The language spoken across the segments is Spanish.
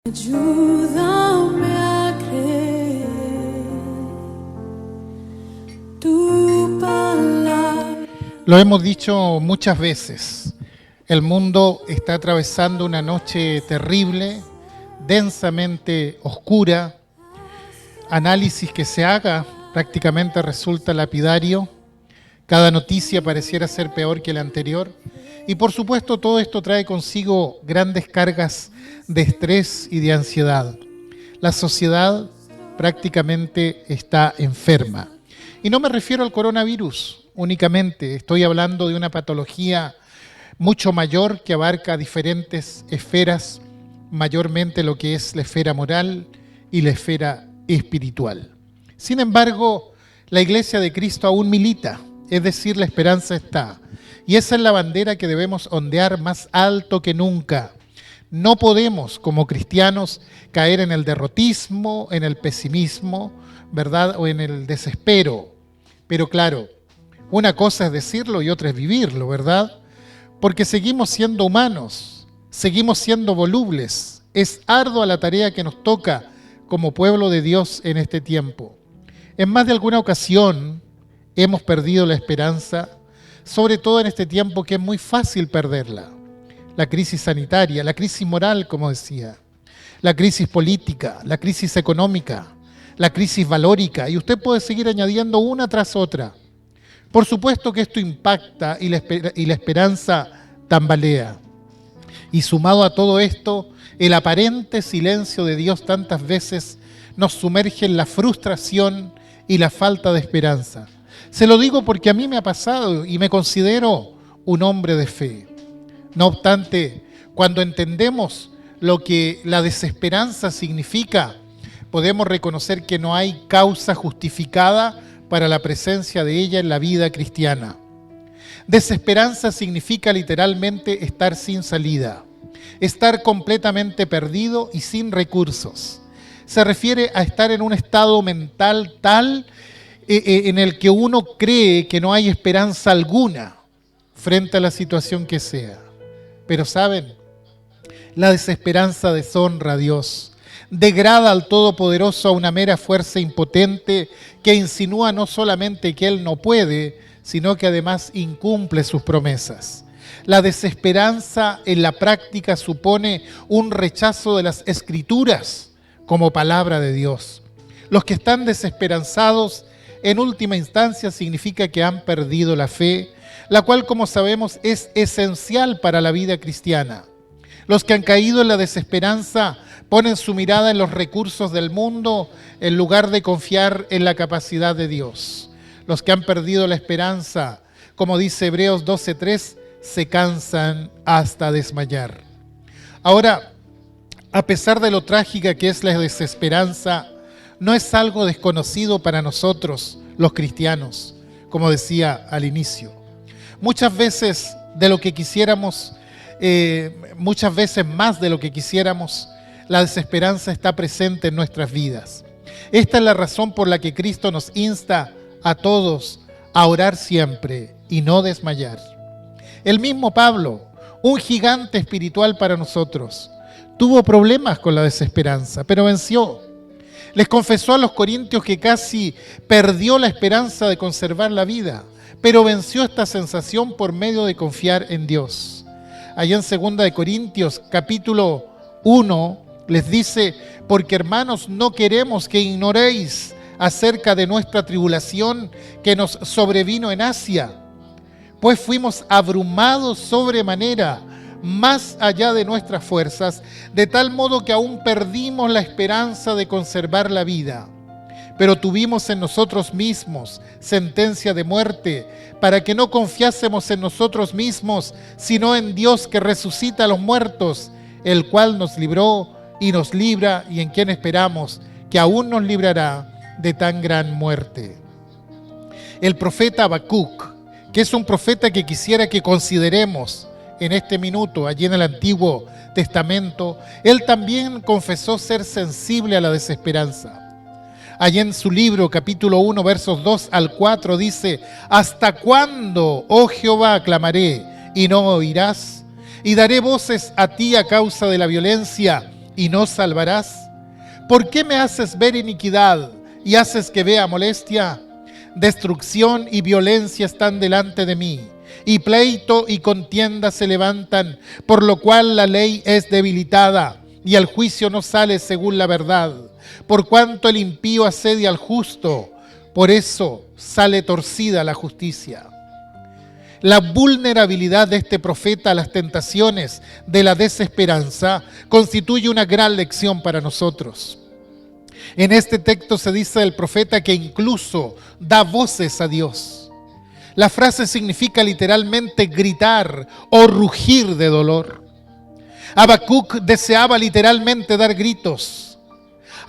Ayúdame a creer tu palabra. Lo hemos dicho muchas veces, el mundo está atravesando una noche terrible, densamente oscura. Análisis que se haga prácticamente resulta lapidario. Cada noticia pareciera ser peor que la anterior. Y por supuesto todo esto trae consigo grandes cargas de estrés y de ansiedad. La sociedad prácticamente está enferma. Y no me refiero al coronavirus únicamente, estoy hablando de una patología mucho mayor que abarca diferentes esferas, mayormente lo que es la esfera moral y la esfera espiritual. Sin embargo, la Iglesia de Cristo aún milita, es decir, la esperanza está. Y esa es la bandera que debemos ondear más alto que nunca. No podemos, como cristianos, caer en el derrotismo, en el pesimismo, ¿verdad? O en el desespero. Pero claro, una cosa es decirlo y otra es vivirlo, ¿verdad? Porque seguimos siendo humanos, seguimos siendo volubles. Es ardua la tarea que nos toca como pueblo de Dios en este tiempo. En más de alguna ocasión hemos perdido la esperanza, sobre todo en este tiempo que es muy fácil perderla. La crisis sanitaria, la crisis moral, como decía, la crisis política, la crisis económica, la crisis valórica, y usted puede seguir añadiendo una tras otra. Por supuesto que esto impacta y la esperanza tambalea. Y sumado a todo esto, el aparente silencio de Dios tantas veces nos sumerge en la frustración y la falta de esperanza. Se lo digo porque a mí me ha pasado y me considero un hombre de fe. No obstante, cuando entendemos lo que la desesperanza significa, podemos reconocer que no hay causa justificada para la presencia de ella en la vida cristiana. Desesperanza significa literalmente estar sin salida, estar completamente perdido y sin recursos. Se refiere a estar en un estado mental tal en el que uno cree que no hay esperanza alguna frente a la situación que sea. Pero ¿saben? La desesperanza deshonra a Dios, degrada al Todopoderoso a una mera fuerza impotente que insinúa no solamente que Él no puede, sino que además incumple sus promesas. La desesperanza en la práctica supone un rechazo de las Escrituras como palabra de Dios. Los que están desesperanzados en última instancia significa que han perdido la fe, la cual, como sabemos, es esencial para la vida cristiana. Los que han caído en la desesperanza ponen su mirada en los recursos del mundo en lugar de confiar en la capacidad de Dios. Los que han perdido la esperanza, como dice Hebreos 12:3, se cansan hasta desmayar. Ahora, a pesar de lo trágica que es la desesperanza, no es algo desconocido para nosotros, los cristianos, como decía al inicio. Muchas veces de lo que quisiéramos, muchas veces más de lo que quisiéramos, la desesperanza está presente en nuestras vidas. Esta es la razón por la que Cristo nos insta a todos a orar siempre y no desmayar. El mismo Pablo, un gigante espiritual para nosotros, tuvo problemas con la desesperanza, pero venció. Les confesó a los corintios que casi perdió la esperanza de conservar la vida, pero venció esta sensación por medio de confiar en Dios. Allá en 2 Corintios capítulo 1 les dice: porque hermanos, no queremos que ignoréis acerca de nuestra tribulación que nos sobrevino en Asia, pues fuimos abrumados sobremanera, más allá de nuestras fuerzas, de tal modo que aún perdimos la esperanza de conservar la vida. Pero tuvimos en nosotros mismos sentencia de muerte, para que no confiásemos en nosotros mismos, sino en Dios que resucita a los muertos, el cual nos libró y nos libra, y en quien esperamos que aún nos librará de tan gran muerte. El profeta Habacuc, que es un profeta que quisiera que consideremos en este minuto, allí en el Antiguo Testamento, él también confesó ser sensible a la desesperanza. Allí en su libro, capítulo 1, versos 2 al 4, dice: ¿hasta cuándo, oh Jehová, clamaré y no oirás? Y daré voces a ti a causa de la violencia y no salvarás? ¿Por qué me haces ver iniquidad y haces que vea molestia? Destrucción y violencia están delante de mí, y pleito y contienda se levantan, por lo cual la ley es debilitada, y el juicio no sale según la verdad. Por cuanto el impío asedia al justo, por eso sale torcida la justicia. La vulnerabilidad de este profeta a las tentaciones de la desesperanza constituye una gran lección para nosotros. En este texto se dice del profeta que incluso da voces a Dios. La frase significa literalmente gritar o rugir de dolor. Habacuc deseaba literalmente dar gritos.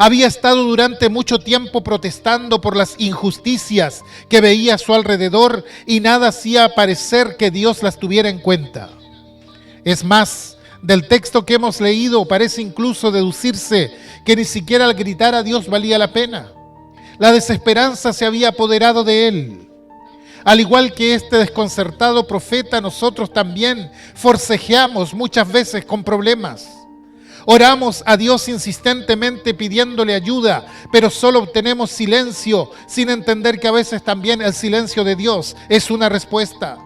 Había estado durante mucho tiempo protestando por las injusticias que veía a su alrededor y nada hacía parecer que Dios las tuviera en cuenta. Es más, del texto que hemos leído parece incluso deducirse que ni siquiera al gritar a Dios valía la pena. La desesperanza se había apoderado de él. Al igual que este desconcertado profeta, nosotros también forcejeamos muchas veces con problemas. Oramos a Dios insistentemente pidiéndole ayuda, pero solo obtenemos silencio, sin entender que a veces también el silencio de Dios es una respuesta.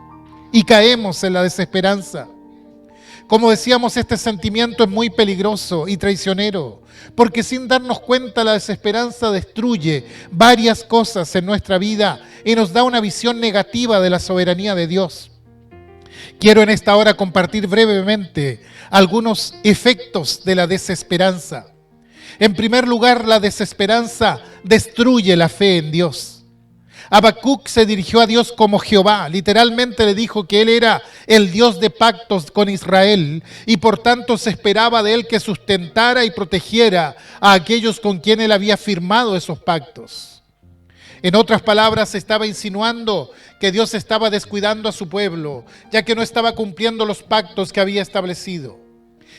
Y caemos en la desesperanza. Como decíamos, este sentimiento es muy peligroso y traicionero, porque sin darnos cuenta la desesperanza destruye varias cosas en nuestra vida y nos da una visión negativa de la soberanía de Dios. Quiero en esta hora compartir brevemente algunos efectos de la desesperanza. En primer lugar, la desesperanza destruye la fe en Dios. Habacuc se dirigió a Dios como Jehová, literalmente le dijo que Él era el Dios de pactos con Israel y por tanto se esperaba de Él que sustentara y protegiera a aquellos con quien Él había firmado esos pactos. En otras palabras, estaba insinuando que Dios estaba descuidando a su pueblo, ya que no estaba cumpliendo los pactos que había establecido.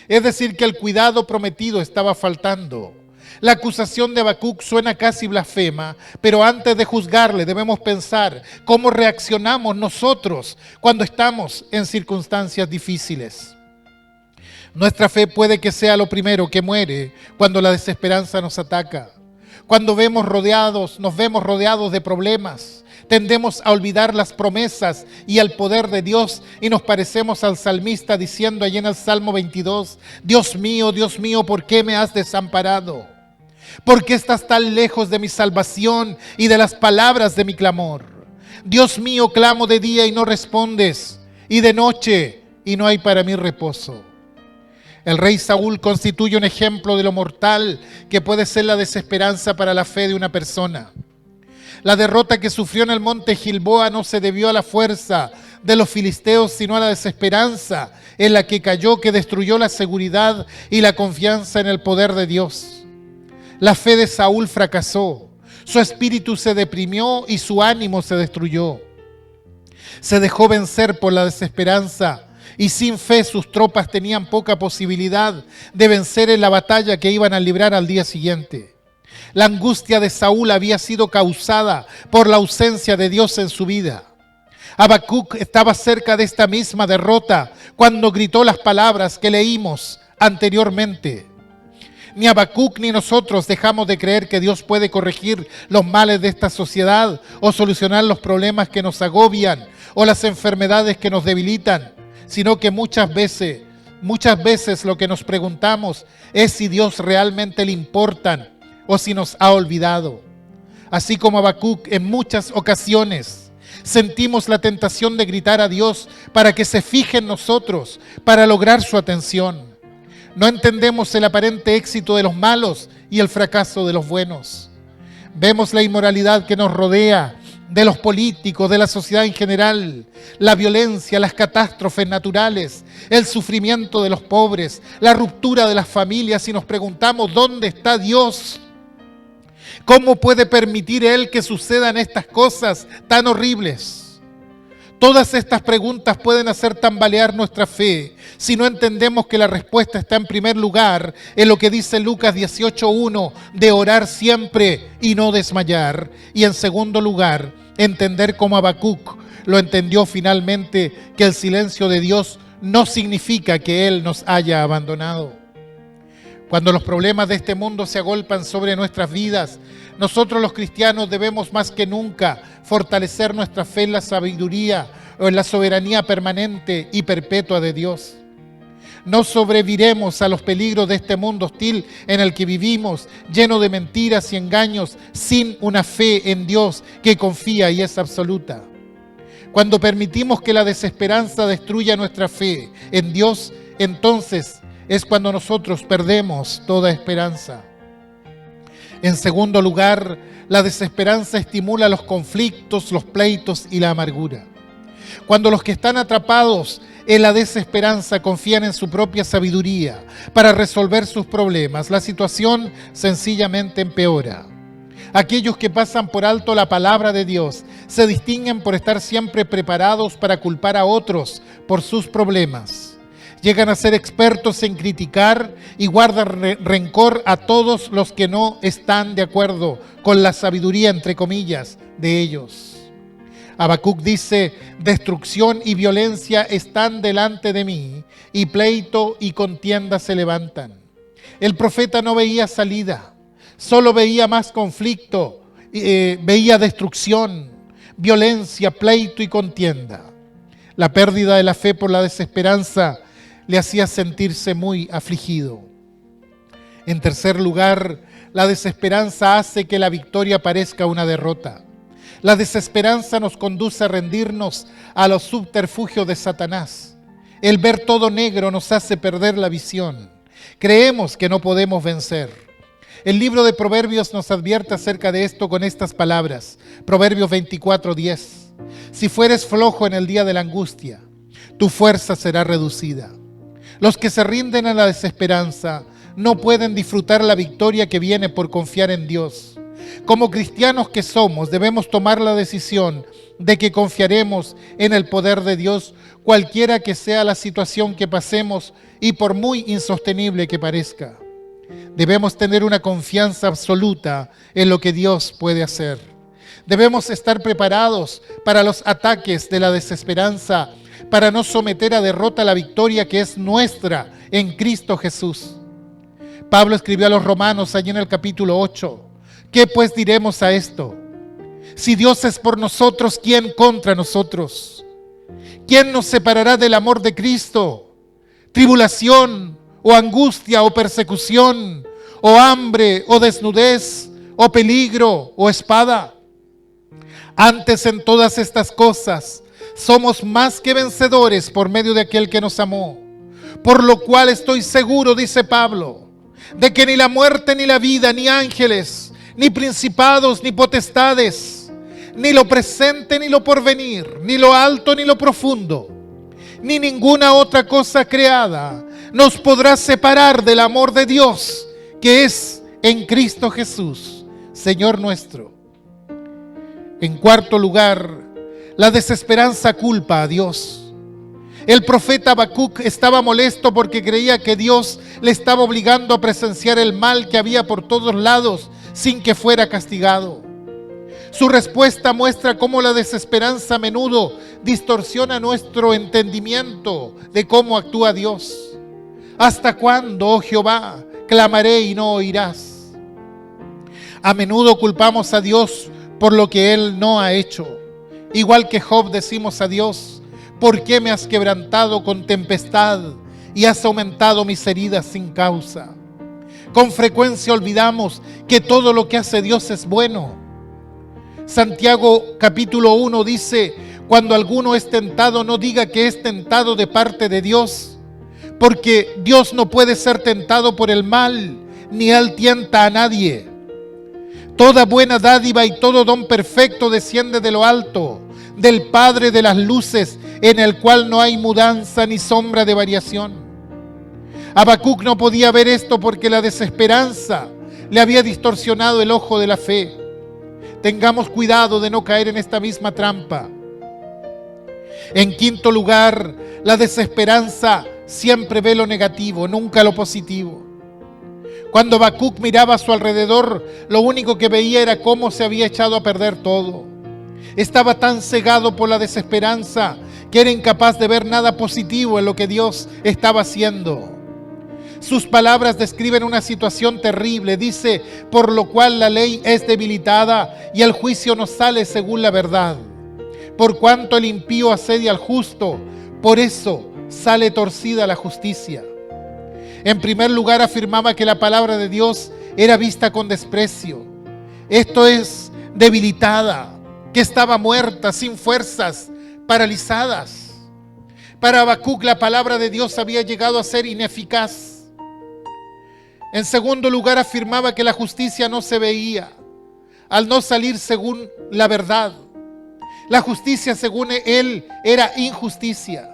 Es decir, que el cuidado prometido estaba faltando. La acusación de Habacuc suena casi blasfema, pero antes de juzgarle debemos pensar cómo reaccionamos nosotros cuando estamos en circunstancias difíciles. Nuestra fe puede que sea lo primero que muere cuando la desesperanza nos ataca. Cuando nos vemos rodeados de problemas, tendemos a olvidar las promesas y el poder de Dios y nos parecemos al salmista diciendo allí en el Salmo 22, Dios mío, ¿por qué me has desamparado? ¿Por qué estás tan lejos de mi salvación y de las palabras de mi clamor? Dios mío, clamo de día y no respondes, y de noche y no hay para mí reposo. El rey Saúl constituye un ejemplo de lo mortal que puede ser la desesperanza para la fe de una persona. La derrota que sufrió en el monte Gilboa no se debió a la fuerza de los filisteos, sino a la desesperanza en la que cayó, que destruyó la seguridad y la confianza en el poder de Dios. La fe de Saúl fracasó, su espíritu se deprimió y su ánimo se destruyó. Se dejó vencer por la desesperanza y sin fe sus tropas tenían poca posibilidad de vencer en la batalla que iban a librar al día siguiente. La angustia de Saúl había sido causada por la ausencia de Dios en su vida. Habacuc estaba cerca de esta misma derrota cuando gritó las palabras que leímos anteriormente. Ni Habacuc ni nosotros dejamos de creer que Dios puede corregir los males de esta sociedad o solucionar los problemas que nos agobian o las enfermedades que nos debilitan, sino que muchas veces lo que nos preguntamos es si Dios realmente le importan o si nos ha olvidado. Así como Habacuc, en muchas ocasiones sentimos la tentación de gritar a Dios para que se fije en nosotros, para lograr su atención. No entendemos el aparente éxito de los malos y el fracaso de los buenos. Vemos la inmoralidad que nos rodea, de los políticos, de la sociedad en general, la violencia, las catástrofes naturales, el sufrimiento de los pobres, la ruptura de las familias y nos preguntamos, ¿dónde está Dios? ¿Cómo puede permitir Él que sucedan estas cosas tan horribles? Todas estas preguntas pueden hacer tambalear nuestra fe si no entendemos que la respuesta está en primer lugar en lo que dice Lucas 18:1 de orar siempre y no desmayar, y en segundo lugar entender como Habacuc lo entendió finalmente, que el silencio de Dios no significa que Él nos haya abandonado. Cuando los problemas de este mundo se agolpan sobre nuestras vidas, nosotros los cristianos debemos más que nunca fortalecer nuestra fe en la sabiduría o en la soberanía permanente y perpetua de Dios. No sobreviviremos a los peligros de este mundo hostil en el que vivimos, lleno de mentiras y engaños, sin una fe en Dios que confía y es absoluta. Cuando permitimos que la desesperanza destruya nuestra fe en Dios, entonces es cuando nosotros perdemos toda esperanza. En segundo lugar, la desesperanza estimula los conflictos, los pleitos y la amargura. Cuando los que están atrapados en la desesperanza confían en su propia sabiduría para resolver sus problemas, la situación sencillamente empeora. Aquellos que pasan por alto la palabra de Dios se distinguen por estar siempre preparados para culpar a otros por sus problemas. Llegan a ser expertos en criticar y guardan rencor a todos los que no están de acuerdo con la sabiduría, entre comillas, de ellos. Habacuc dice: destrucción y violencia están delante de mí, y pleito y contienda se levantan. El profeta no veía salida, solo veía más conflicto, veía destrucción, violencia, pleito y contienda. La pérdida de la fe por la desesperanza le hacía sentirse muy afligido. En tercer lugar, la desesperanza hace que la victoria parezca una derrota. La desesperanza nos conduce a rendirnos a los subterfugios de Satanás. El ver todo negro nos hace perder la visión. Creemos que no podemos vencer. El libro de Proverbios nos advierte acerca de esto con estas palabras. Proverbios 24:10. Si fueres flojo en el día de la angustia, tu fuerza será reducida. Los que se rinden a la desesperanza no pueden disfrutar la victoria que viene por confiar en Dios. Como cristianos que somos, debemos tomar la decisión de que confiaremos en el poder de Dios, cualquiera que sea la situación que pasemos y por muy insostenible que parezca. Debemos tener una confianza absoluta en lo que Dios puede hacer. Debemos estar preparados para los ataques de la desesperanza, para no someter a derrota la victoria que es nuestra en Cristo Jesús. Pablo escribió a los romanos allí en el capítulo 8. ¿Qué pues diremos a esto? Si Dios es por nosotros, ¿quién contra nosotros? ¿Quién nos separará del amor de Cristo? ¿Tribulación, o angustia, o persecución, o hambre, o desnudez, o peligro, o espada? Antes en todas estas cosas somos más que vencedores por medio de aquel que nos amó. Por lo cual estoy seguro, dice Pablo, de que ni la muerte, ni la vida, ni ángeles, ni principados, ni potestades, ni lo presente, ni lo porvenir, ni lo alto, ni lo profundo, ni ninguna otra cosa creada nos podrá separar del amor de Dios que es en Cristo Jesús, Señor nuestro. En cuarto lugar, la desesperanza culpa a Dios. El profeta Habacuc estaba molesto porque creía que Dios le estaba obligando a presenciar el mal que había por todos lados sin que fuera castigado. Su respuesta muestra cómo la desesperanza a menudo distorsiona nuestro entendimiento de cómo actúa Dios. ¿Hasta cuándo, oh Jehová, clamaré y no oirás? A menudo culpamos a Dios por lo que Él no ha hecho. Igual que Job decimos a Dios: ¿por qué me has quebrantado con tempestad y has aumentado mis heridas sin causa? Con frecuencia olvidamos que todo lo que hace Dios es bueno. Santiago capítulo 1 dice: cuando alguno es tentado, no diga que es tentado de parte de Dios, porque Dios no puede ser tentado por el mal, ni Él tienta a nadie. Toda buena dádiva y todo don perfecto desciende de lo alto, del Padre de las luces, en el cual no hay mudanza ni sombra de variación. Habacuc no podía ver esto porque la desesperanza le había distorsionado el ojo de la fe. Tengamos cuidado de no caer en esta misma trampa. En quinto lugar, la desesperanza siempre ve lo negativo, nunca lo positivo. Cuando Habacuc miraba a su alrededor, lo único que veía era cómo se había echado a perder todo. Estaba tan cegado por la desesperanza que era incapaz de ver nada positivo en lo que Dios estaba haciendo. Sus palabras describen una situación terrible. Dice, por lo cual la ley es debilitada y el juicio no sale según la verdad. Por cuanto el impío asedia al justo, por eso sale torcida la justicia. En primer lugar, afirmaba que la palabra de Dios era vista con desprecio. Esto es, debilitada, que estaba muerta, sin fuerzas, paralizadas. Para Habacuc la palabra de Dios había llegado a ser ineficaz. En segundo lugar, afirmaba que la justicia no se veía, al no salir según la verdad. La justicia, según él, era injusticia.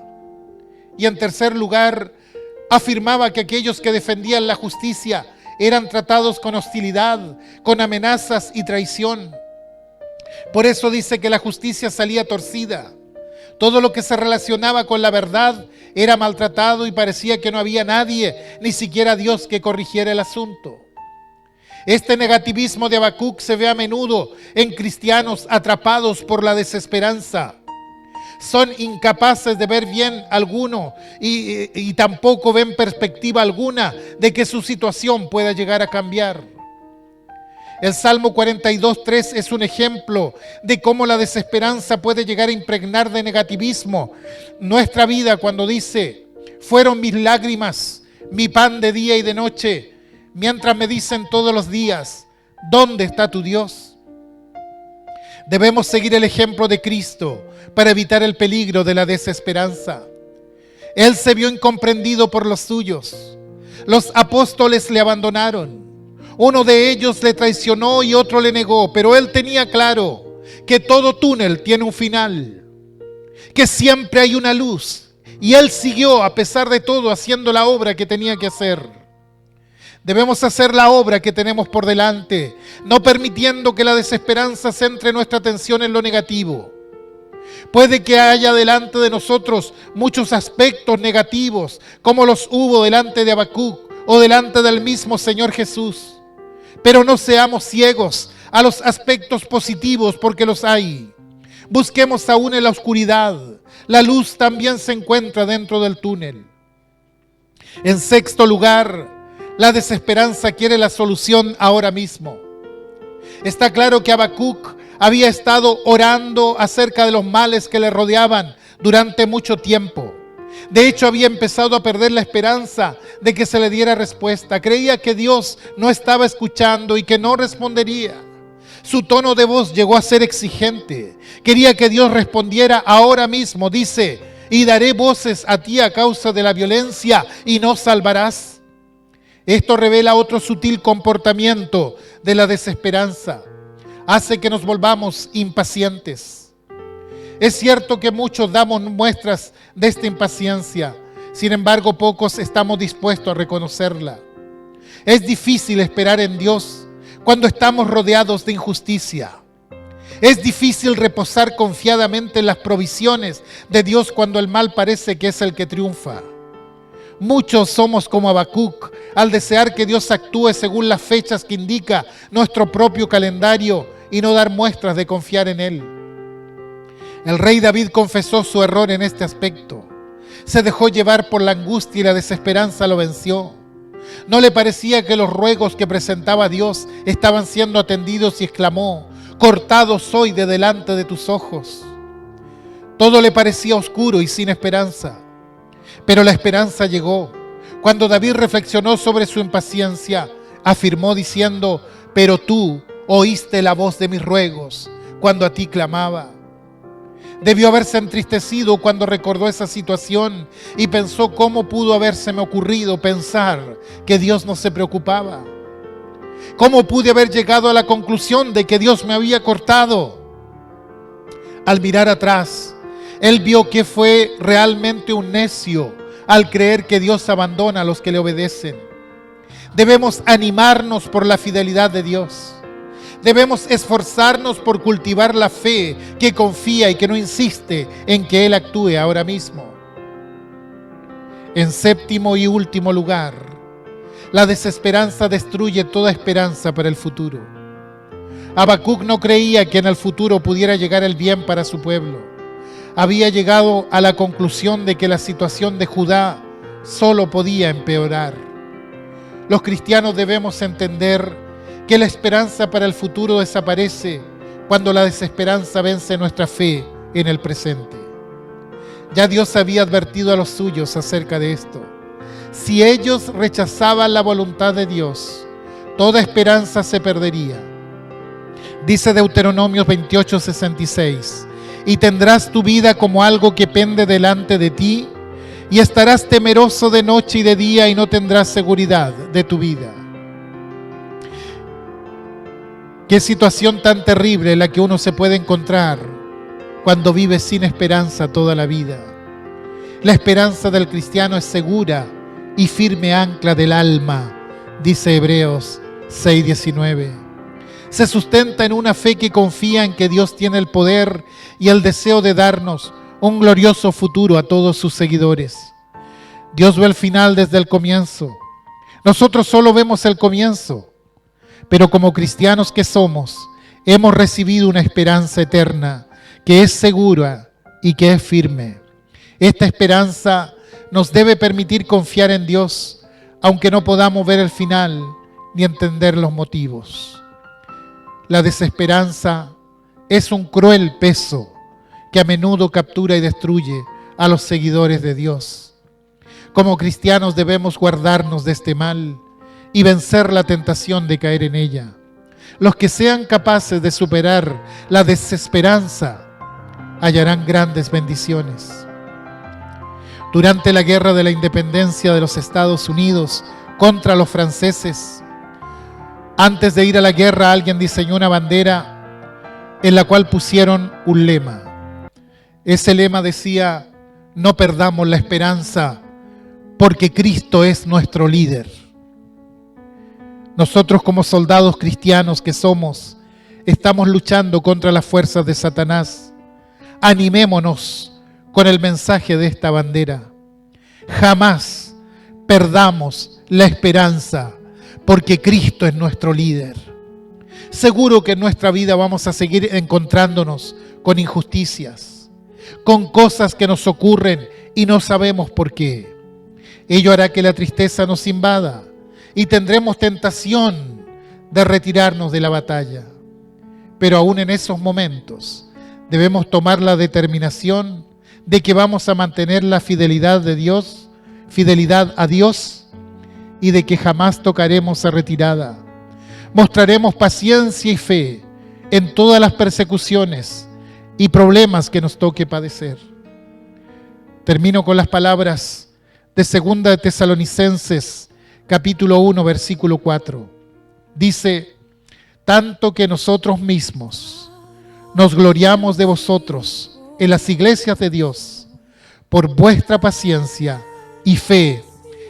Y en tercer lugar, afirmaba que aquellos que defendían la justicia eran tratados con hostilidad, con amenazas y traición. Por eso dice que la justicia salía torcida. Todo lo que se relacionaba con la verdad era maltratado y parecía que no había nadie, ni siquiera Dios, que corrigiera el asunto. Este negativismo de Habacuc se ve a menudo en cristianos atrapados por la desesperanza. Son incapaces de ver bien alguno y tampoco ven perspectiva alguna de que su situación pueda llegar a cambiar. El Salmo 42:3 es un ejemplo de cómo la desesperanza puede llegar a impregnar de negativismo nuestra vida cuando dice: fueron mis lágrimas, mi pan de día y de noche, mientras me dicen todos los días, ¿dónde está tu Dios? Debemos seguir el ejemplo de Cristo para evitar el peligro de la desesperanza. Él se vio incomprendido por los suyos. Los apóstoles le abandonaron. Uno de ellos le traicionó y otro le negó, pero él tenía claro que todo túnel tiene un final, que siempre hay una luz, y él siguió a pesar de todo haciendo la obra que tenía que hacer. Debemos hacer la obra que tenemos por delante, no permitiendo que la desesperanza centre nuestra atención en lo negativo. Puede que haya delante de nosotros muchos aspectos negativos, como los hubo delante de Habacuc o delante del mismo Señor Jesús. Pero no seamos ciegos a los aspectos positivos, porque los hay. Busquemos aún en la oscuridad. La luz también se encuentra dentro del túnel. En sexto lugar, la desesperanza quiere la solución ahora mismo. Está claro que Habacuc había estado orando acerca de los males que le rodeaban durante mucho tiempo. De hecho, había empezado a perder la esperanza de que se le diera respuesta. Creía que Dios no estaba escuchando y que no respondería. Su tono de voz llegó a ser exigente. Quería que Dios respondiera ahora mismo. Dice: y daré voces a ti a causa de la violencia y no salvarás. Esto revela otro sutil comportamiento de la desesperanza. Hace que nos volvamos impacientes. Es cierto que muchos damos muestras de esta impaciencia, sin embargo pocos estamos dispuestos a reconocerla. Es difícil esperar en Dios cuando estamos rodeados de injusticia. Es difícil reposar confiadamente en las provisiones de Dios cuando el mal parece que es el que triunfa. Muchos somos como Habacuc al desear que Dios actúe según las fechas que indica nuestro propio calendario y no dar muestras de confiar en Él. El rey David confesó su error en este aspecto. Se dejó llevar por la angustia y la desesperanza lo venció. No le parecía que los ruegos que presentaba a Dios estaban siendo atendidos y exclamó: cortado soy de delante de tus ojos. Todo le parecía oscuro y sin esperanza. Pero la esperanza llegó. Cuando David reflexionó sobre su impaciencia, afirmó diciendo: pero tú oíste la voz de mis ruegos cuando a ti clamaba. Debió haberse entristecido cuando recordó esa situación y pensó cómo pudo habérseme ocurrido pensar que Dios no se preocupaba. ¿Cómo pude haber llegado a la conclusión de que Dios me había cortado? Al mirar atrás, él vio que fue realmente un necio al creer que Dios abandona a los que le obedecen. Debemos animarnos por la fidelidad de Dios. Debemos esforzarnos por cultivar la fe que confía y que no insiste en que Él actúe ahora mismo. En séptimo y último lugar, la desesperanza destruye toda esperanza para el futuro. Habacuc no creía que en el futuro pudiera llegar el bien para su pueblo. Había llegado a la conclusión de que la situación de Judá solo podía empeorar. Los cristianos debemos entender que la esperanza para el futuro desaparece cuando la desesperanza vence nuestra fe en el presente. Ya Dios había advertido a los suyos acerca de esto. Si ellos rechazaban la voluntad de Dios, toda esperanza se perdería. Dice Deuteronomio 28:66, y tendrás tu vida como algo que pende delante de ti, y estarás temeroso de noche y de día, y no tendrás seguridad de tu vida. Qué situación tan terrible la que uno se puede encontrar cuando vive sin esperanza toda la vida. La esperanza del cristiano es segura y firme ancla del alma, dice Hebreos 6:19. Se sustenta en una fe que confía en que Dios tiene el poder y el deseo de darnos un glorioso futuro a todos sus seguidores. Dios ve el final desde el comienzo. Nosotros solo vemos el comienzo, pero como cristianos que somos, hemos recibido una esperanza eterna que es segura y que es firme. Esta esperanza nos debe permitir confiar en Dios, aunque no podamos ver el final ni entender los motivos. La desesperanza es un cruel peso que a menudo captura y destruye a los seguidores de Dios. Como cristianos debemos guardarnos de este mal y vencer la tentación de caer en ella. Los que sean capaces de superar la desesperanza hallarán grandes bendiciones. Durante la Guerra de la Independencia de los Estados Unidos contra los franceses, antes de ir a la guerra, alguien diseñó una bandera en la cual pusieron un lema. Ese lema decía: no perdamos la esperanza, porque Cristo es nuestro líder. Nosotros, como soldados cristianos que somos, estamos luchando contra las fuerzas de Satanás. Animémonos con el mensaje de esta bandera. Jamás perdamos la esperanza, porque Cristo es nuestro líder. Seguro que en nuestra vida vamos a seguir encontrándonos con injusticias, con cosas que nos ocurren y no sabemos por qué. Ello hará que la tristeza nos invada y tendremos tentación de retirarnos de la batalla. Pero aún en esos momentos debemos tomar la determinación de que vamos a mantener la fidelidad a Dios, y de que jamás tocaremos a retirada. Mostraremos paciencia y fe en todas las persecuciones y problemas que nos toque padecer. Termino con las palabras de 2 de Tesalonicenses, capítulo 1, versículo 4. Dice: tanto que nosotros mismos nos gloriamos de vosotros en las iglesias de Dios por vuestra paciencia y fe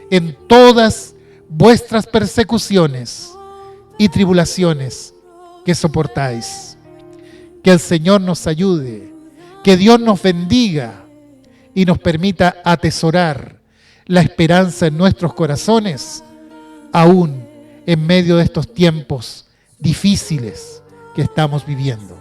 en todas vuestras persecuciones y tribulaciones que soportáis. Que el Señor nos ayude, que Dios nos bendiga y nos permita atesorar la esperanza en nuestros corazones, aún en medio de estos tiempos difíciles que estamos viviendo.